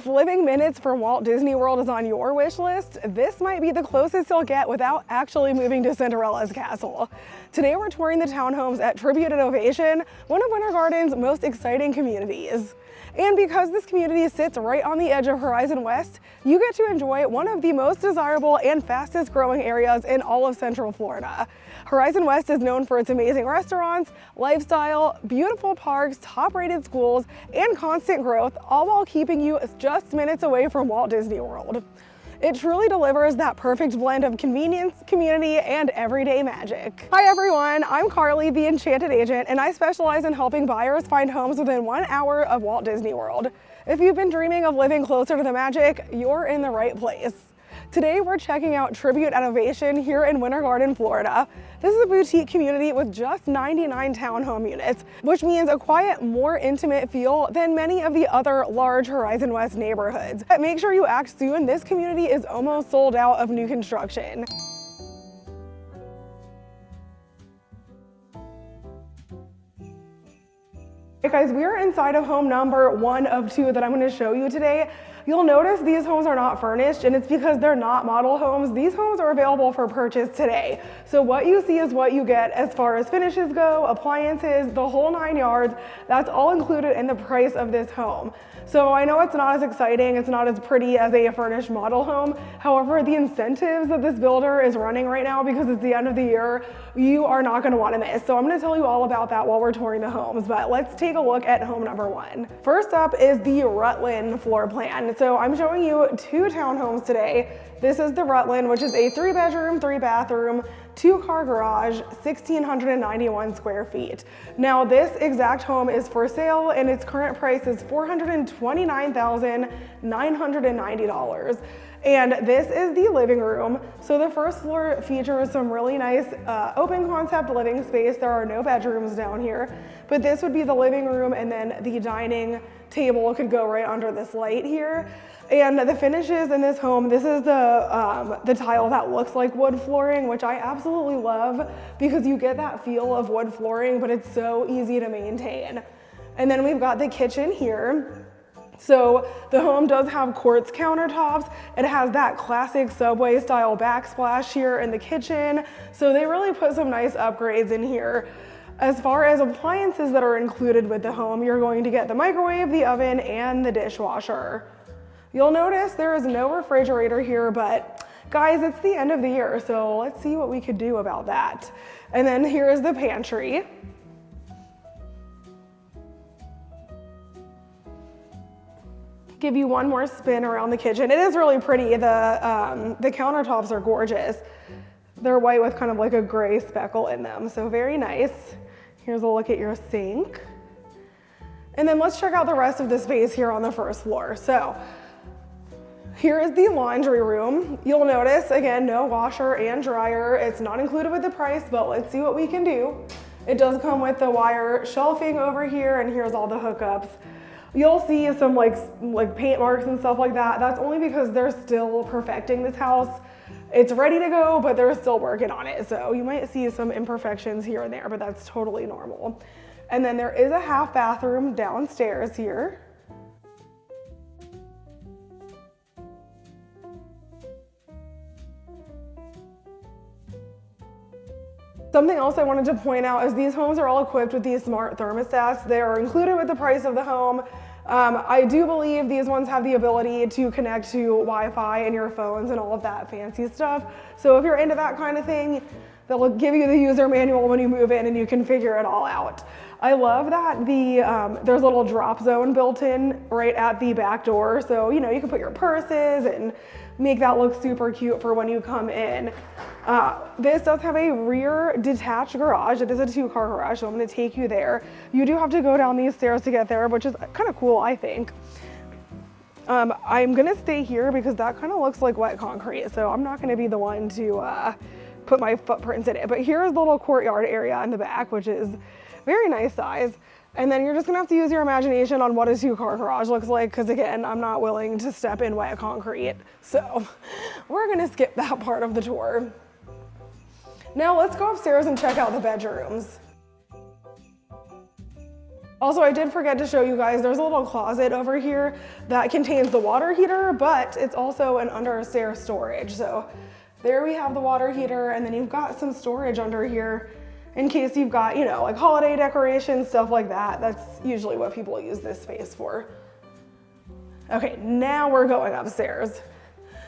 If living minutes from Walt Disney World is on your wish list, this might be the closest you'll get without actually moving to Cinderella's castle. Today we're touring the townhomes at Tribute and Ovation, one of Winter Garden's most exciting communities. And because this community sits right on the edge of Horizon West, you get to enjoy one of the most desirable and fastest growing areas in all of Central Florida. Horizon West is known for its amazing restaurants, lifestyle, beautiful parks, top-rated schools, and constant growth, all while keeping you just minutes away from Walt Disney World. It truly delivers that perfect blend of convenience, community, and everyday magic. Hi everyone, I'm Carly, the Enchanted Agent, and I specialize in helping buyers find homes within 1 hour of Walt Disney World. If you've been dreaming of living closer to the magic, you're in the right place. Today we're checking out Tribute and Ovation here in Winter Garden, Florida. This is a boutique community with just 99 townhome units, which means a quiet, more intimate feel than many of the other large Horizon West neighborhoods. But make sure you act soon, this community is almost sold out of new construction. Hey guys, we are inside of home number 1 of 2 that I'm going to show you today. You'll notice these homes are not furnished, and it's because they're not model homes. These homes are available for purchase today. So what you see is what you get as far as finishes go, appliances, the whole 9 yards. That's all included in the price of this home. So I know it's not as exciting, it's not as pretty as a furnished model home. However, the incentives that this builder is running right now, because it's the end of the year, you are not gonna wanna miss. So I'm gonna tell you all about that while we're touring the homes, but let's take a look at home number 1. First up is the Rutland floor plan. So I'm showing you 2 townhomes today. This is the Rutland, which is a 3-bedroom, 3-bathroom, 2-car garage, 1,691 square feet. Now this exact home is for sale and its current price is $429,990. And this is the living room. So the first floor features some really nice open concept living space. There are no bedrooms down here, but this would be the living room, and then the dining table could go right under this light here. And the finishes in this home, this is the tile that looks like wood flooring, which I absolutely love because you get that feel of wood flooring, but it's so easy to maintain. And then we've got the kitchen here. So the home does have quartz countertops. It has that classic Subway style backsplash here in the kitchen. So they really put some nice upgrades in here. As far as appliances that are included with the home, you're going to get the microwave, the oven, and the dishwasher. You'll notice there is no refrigerator here, but guys, it's the end of the year, so let's see what we could do about that. And then here is the pantry. Give you one more spin around the kitchen. It is really pretty. The countertops are gorgeous. They're white with kind of like a gray speckle in them, so very nice. Here's a look at your sink. And then let's check out the rest of the space here on the first floor. So here is the laundry room. You'll notice, again, no washer and dryer. It's not included with the price, but let's see what we can do. It does come with the wire shelving over here, and here's all the hookups. You'll see some like paint marks and stuff like that. That's only because they're still perfecting this house. It's ready to go, but they're still working on it. So you might see some imperfections here and there, but that's totally normal. And then there is a half bathroom downstairs here. Something else I wanted to point out is these homes are all equipped with these smart thermostats. They are included with the price of the home. I do believe these ones have the ability to connect to Wi-Fi and your phones and all of that fancy stuff. So if you're into that kind of thing, they'll give you the user manual when you move in and you can figure it all out. I love that there's a little drop zone built in right at the back door. So, you know, you can put your purses and make that look super cute for when you come in. This does have a rear detached garage. It is a 2-car garage, so I'm gonna take you there. You do have to go down these stairs to get there, which is kind of cool, I think. I'm gonna stay here because that kind of looks like wet concrete, so I'm not gonna be the one to put my footprints in it. But here's the little courtyard area in the back, which is very nice size. And then you're just gonna have to use your imagination on what a 2-car garage looks like, because again, I'm not willing to step in wet concrete. So we're gonna skip that part of the tour. Now let's go upstairs and check out the bedrooms. Also, I did forget to show you guys, there's a little closet over here that contains the water heater, but it's also an under-stairs storage. So there we have the water heater, and then you've got some storage under here in case you've got, you know, like holiday decorations, stuff like that. That's usually what people use this space for. Okay, now we're going upstairs.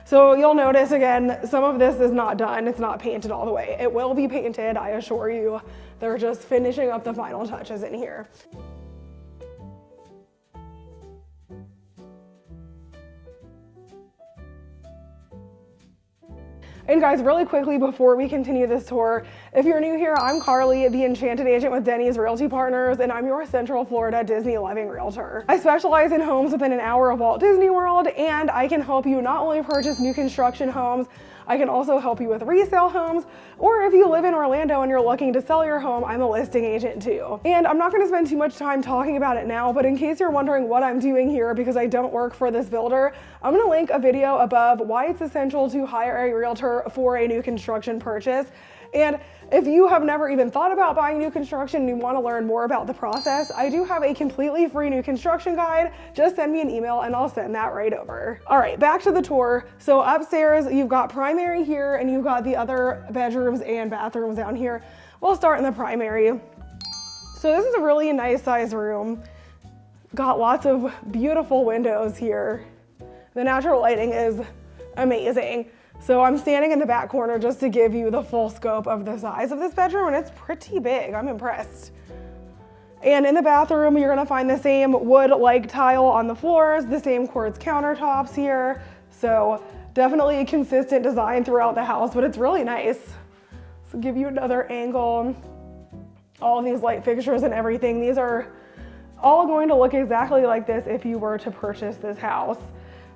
So you'll notice again, some of this is not done. It's not painted all the way. It will be painted, I assure you. They're just finishing up the final touches in here. And guys, really quickly before we continue this tour, if you're new here, I'm Carly, the Enchanted Agent with Denny's Realty Partners, and I'm your Central Florida Disney loving realtor. I specialize in homes within an hour of Walt Disney World, and I can help you not only purchase new construction homes, I can also help you with resale homes, or if you live in Orlando and you're looking to sell your home, I'm a listing agent too. And I'm not gonna spend too much time talking about it now, but in case you're wondering what I'm doing here because I don't work for this builder, I'm gonna link a video above why it's essential to hire a realtor for a new construction purchase. And if you have never even thought about buying new construction and you want to learn more about the process, I do have a completely free new construction guide. Just send me an email and I'll send that right over. All right, back to the tour. So upstairs, you've got primary here and you've got the other bedrooms and bathrooms down here. We'll start in the primary. So this is a really nice size room. Got lots of beautiful windows here. The natural lighting is amazing. So I'm standing in the back corner just to give you the full scope of the size of this bedroom, and it's pretty big. I'm impressed. And in the bathroom, you're gonna find the same wood-like tile on the floors, the same quartz countertops here. So definitely a consistent design throughout the house, but it's really nice. So give you another angle. All of these light fixtures and everything, these are all going to look exactly like this if you were to purchase this house.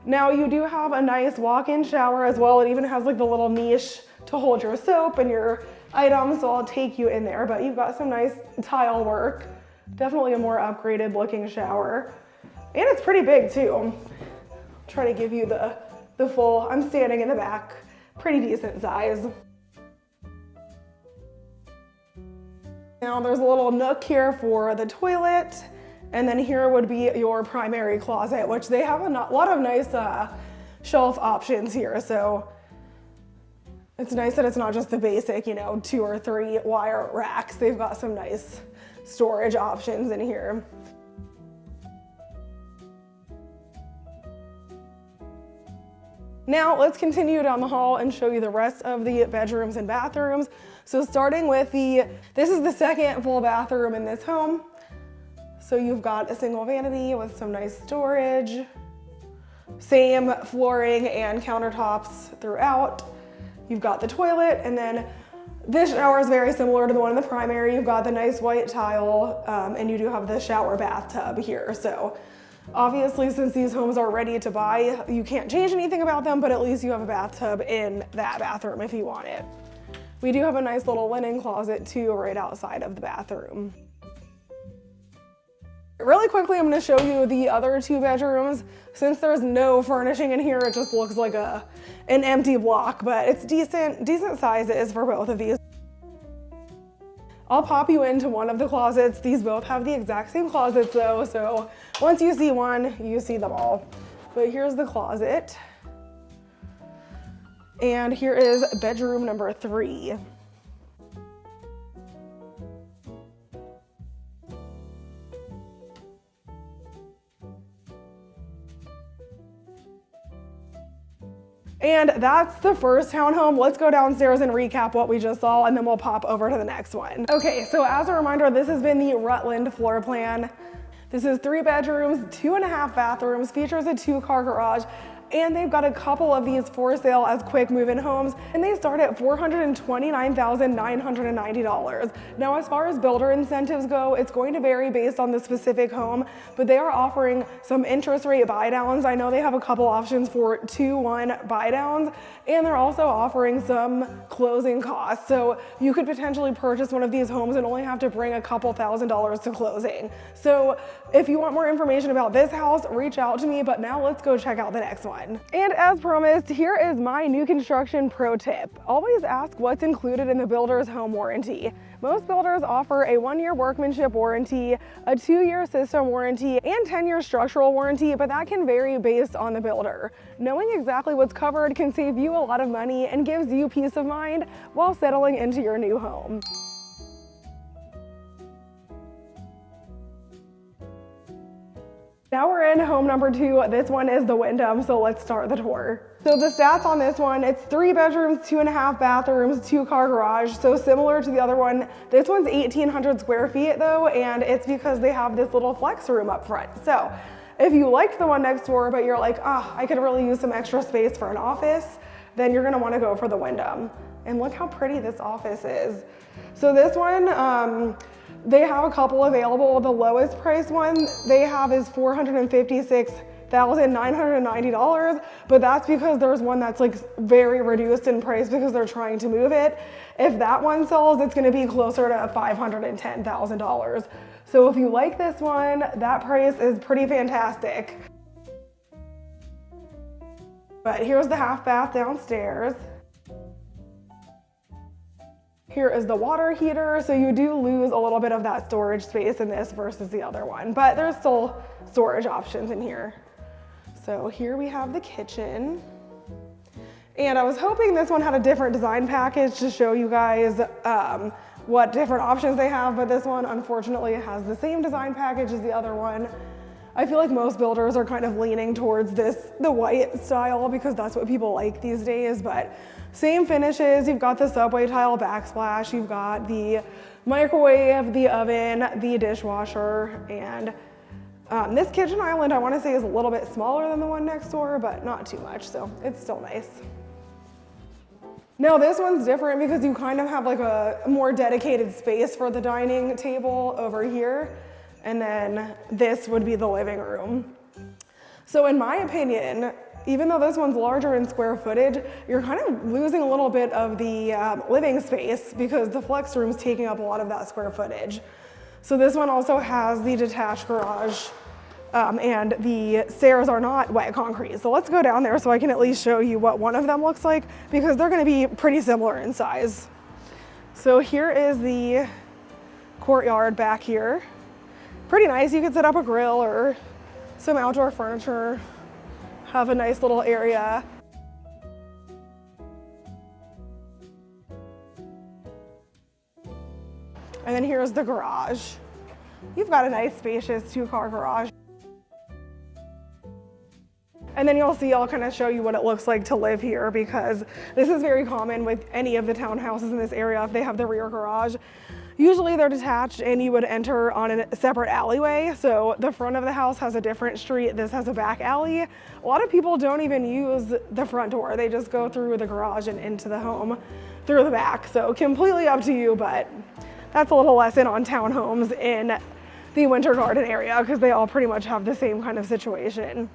Now you do have a nice walk-in shower as well. It even has like the little niche to hold your soap and your items, so I'll take you in there, but you've got some nice tile work. Definitely a more upgraded looking shower. And it's pretty big too. Try to give you the full, I'm standing in the back, pretty decent size. Now there's a little nook here for the toilet. And then here would be your primary closet, which they have a lot of nice shelf options here. So it's nice that it's not just the basic, you know, 2 or 3 wire racks. They've got some nice storage options in here. Now let's continue down the hall and show you the rest of the bedrooms and bathrooms. So starting with this is the second full bathroom in this home. So you've got a single vanity with some nice storage, same flooring and countertops throughout. You've got the toilet, and then this shower is very similar to the one in the primary. You've got the nice white tile, and you do have the shower bathtub here. So obviously, since these homes are ready to buy, you can't change anything about them, but at least you have a bathtub in that bathroom if you want it. We do have a nice little linen closet too right outside of the bathroom. Really quickly, I'm gonna show you the other 2 bedrooms. Since there's no furnishing in here, it just looks like an empty block, but it's decent sizes for both of these. I'll pop you into one of the closets. These both have the exact same closets though, so once you see one, you see them all. But here's the closet. And here is bedroom number 3. And that's the first townhome. Let's go downstairs and recap what we just saw, and then we'll pop over to the next one. Okay, so as a reminder, this has been the Rutland floor plan. This is 3 bedrooms, 2.5 bathrooms, features a 2-car garage, and they've got a couple of these for sale as quick move-in homes, and they start at $429,990. Now, as far as builder incentives go, it's going to vary based on the specific home, but they are offering some interest rate buy downs. I know they have a couple options for 2-1 buy downs, and they're also offering some closing costs. So you could potentially purchase one of these homes and only have to bring a couple $1,000s to closing. So if you want more information about this house, reach out to me, but now let's go check out the next one. fun. And as promised, here is my new construction pro tip. Always ask what's included in the builder's home warranty. Most builders offer a 1-year workmanship warranty, a 2-year system warranty, and 10-year structural warranty, but that can vary based on the builder. Knowing exactly what's covered can save you a lot of money and gives you peace of mind while settling into your new home. Now we're in home number 2. This one is the Windham, so let's start the tour. So the stats on this one, it's 3 bedrooms, 2.5 bathrooms, 2-car garage. So similar to the other one, this one's 1,800 square feet though, and it's because they have this little flex room up front. So if you liked the one next door, but you're like, I could really use some extra space for an office, then you're gonna wanna go for the Windham. And look how pretty this office is. So this one, they have a couple available. The lowest price one they have is $456,990, but that's because there's one that's like very reduced in price because they're trying to move it. If that one sells, it's gonna be closer to $510,000. So if you like this one, that price is pretty fantastic. But here's the half bath downstairs. Here is the water heater, so you do lose a little bit of that storage space in this versus the other one, but there's still storage options in here. So here we have the kitchen. And I was hoping this one had a different design package to show you guys what different options they have, but this one unfortunately has the same design package as the other one. I feel like most builders are kind of leaning towards the white style because that's what people like these days, but same finishes. You've got the subway tile backsplash, you've got the microwave, the oven, the dishwasher, and this kitchen island I want to say is a little bit smaller than the one next door, but not too much, so it's still nice. Now this one's different because you kind of have like a more dedicated space for the dining table over here. And then this would be the living room. So in my opinion, even though this one's larger in square footage, you're kind of losing a little bit of the living space because the flex room's taking up a lot of that square footage. So this one also has the detached garage and the stairs are not wet concrete. So let's go down there so I can at least show you what one of them looks like because they're gonna be pretty similar in size. So here is the courtyard back here. Pretty nice. You could set up a grill or some outdoor furniture, have a nice little area. And then here's the garage. You've got a nice spacious 2-car garage. And then you'll see, I'll kind of show you what it looks like to live here because this is very common with any of the townhouses in this area if they have the rear garage. Usually they're detached and you would enter on a separate alleyway. So the front of the house has a different street. This has a back alley. A lot of people don't even use the front door. They just go through the garage and into the home through the back. So completely up to you, but that's a little lesson on townhomes in the Winter Garden area because they all pretty much have the same kind of situation.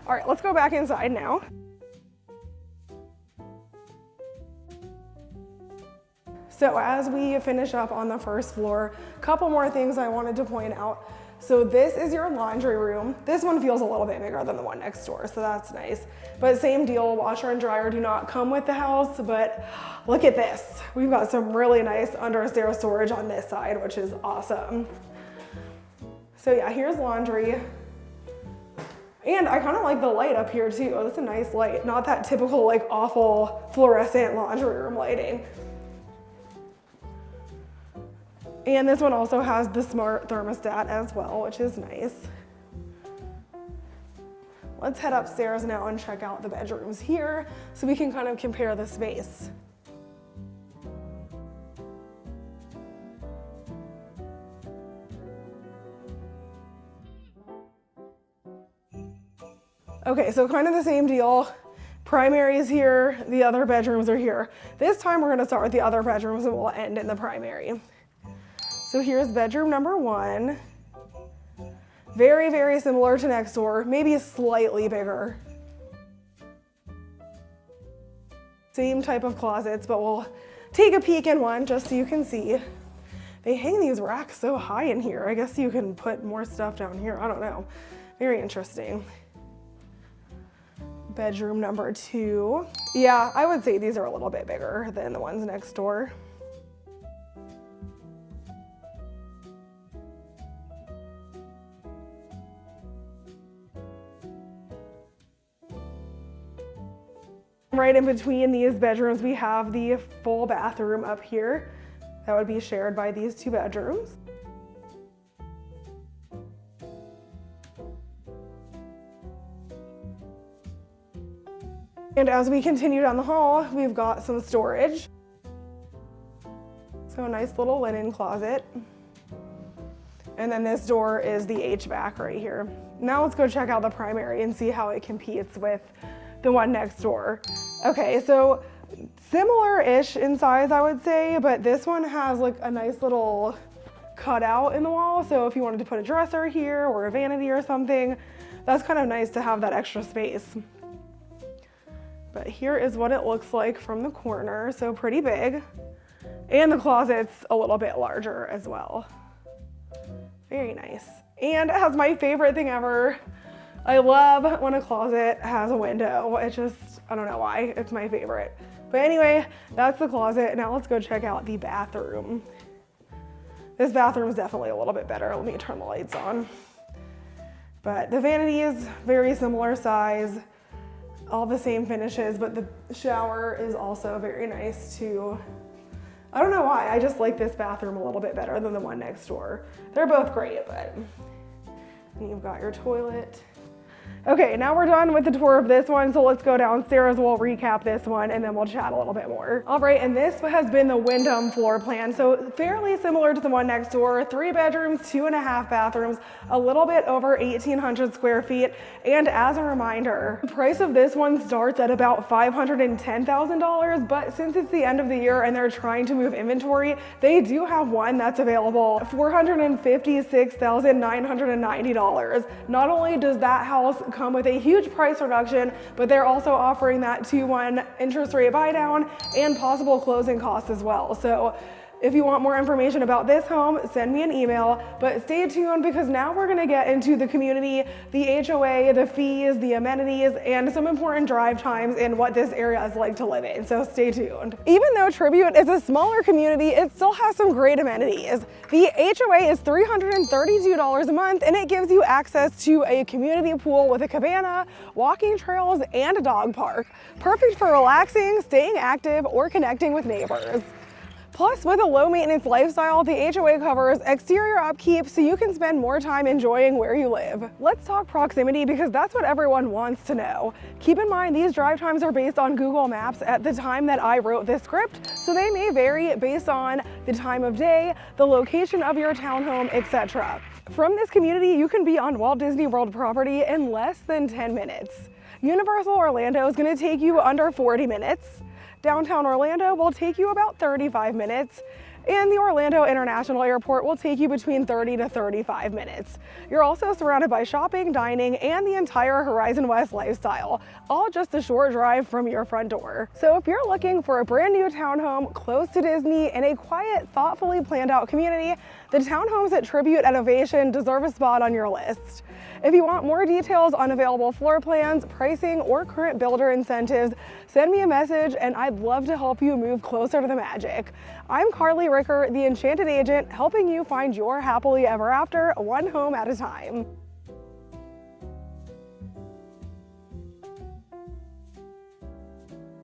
All right, let's go back inside now. So as we finish up on the first floor, a couple more things I wanted to point out. So this is your laundry room. This one feels a little bit bigger than the one next door, so that's nice. But same deal, washer and dryer do not come with the house, but look at this. We've got some really nice under-stairs storage on this side, which is awesome. So yeah, here's laundry. And I kind of like the light up here too. That's a nice light, not that typical like awful fluorescent laundry room lighting. And this one also has the smart thermostat as well, which is nice. Let's head upstairs now and check out the bedrooms here so we can kind of compare the space. Okay, so kind of the same deal. Primary is here, the other bedrooms are here. This time we're gonna start with the other bedrooms and we'll end in the primary. So here's bedroom number 1. Very, very similar to next door, maybe slightly bigger. Same type of closets, but we'll take a peek in one just so you can see. They hang these racks so high in here. I guess you can put more stuff down here, I don't know. Very interesting. bedroom number 2. Yeah, I would say these are a little bit bigger than the ones next door. Right in between these bedrooms, we have the full bathroom up here. That would be shared by these 2 bedrooms. And as we continue down the hall, we've got some storage. So a nice little linen closet. And then this door is the HVAC right here. Now let's go check out the primary and see how it competes with the one next door. Okay, so similar-ish in size, I would say, but this one has like a nice little cutout in the wall. So if you wanted to put a dresser here or a vanity or something, that's kind of nice to have that extra space. But here is what it looks like from the corner, so pretty big. And the closet's a little bit larger as well. Very nice. And it has my favorite thing ever. I love when a closet has a window. It's just, I don't know why, it's my favorite. But anyway, that's the closet. Now let's go check out the bathroom. This bathroom is definitely a little bit better. Let me turn the lights on. But the vanity is very similar size, all the same finishes, but the shower is also very nice too. I don't know why, I just like this bathroom a little bit better than the one next door. They're both great, but you've got your toilet. Okay, now we're done with the tour of this one, so let's go downstairs. We'll recap this one and then we'll chat a little bit more. All right, and this has been the Windham floor plan. So fairly similar to the one next door, 3 bedrooms, 2.5 bathrooms, a little bit over 1,800 square feet. And as a reminder, the price of this one starts at about $510,000, but since it's the end of the year and they're trying to move inventory, they do have one that's available, $456,990. Not only does that house come with a huge price reduction, but they're also offering that 2-1 interest rate buy down and possible closing costs as well. So if you want more information about this home, send me an email, but stay tuned because now we're gonna get into the community, the HOA, the fees, the amenities, and some important drive times and what this area is like to live in, so stay tuned. Even though Tribute is a smaller community, it still has some great amenities. The HOA is $332 a month and it gives you access to a community pool with a cabana, walking trails, and a dog park. Perfect for relaxing, staying active, or connecting with neighbors. Plus, with a low maintenance lifestyle, the HOA covers exterior upkeep so you can spend more time enjoying where you live. Let's talk proximity because that's what everyone wants to know. Keep in mind, these drive times are based on Google Maps at the time that I wrote this script, so they may vary based on the time of day, the location of your townhome, etc. From this community, you can be on Walt Disney World property in less than 10 minutes. Universal Orlando is going to take you under 40 minutes. Downtown Orlando will take you about 35 minutes, and the Orlando International Airport will take you between 30 to 35 minutes. You're also surrounded by shopping, dining, and the entire Horizon West lifestyle, all just a short drive from your front door. So if you're looking for a brand new townhome close to Disney in a quiet, thoughtfully planned out community, the townhomes at Tribute and Ovation deserve a spot on your list. If you want more details on available floor plans, pricing, or current builder incentives, send me a message and I'd love to help you move closer to the magic. I'm Carly.Ruecker, the Enchanted Agent, helping you find your happily ever after, one home at a time.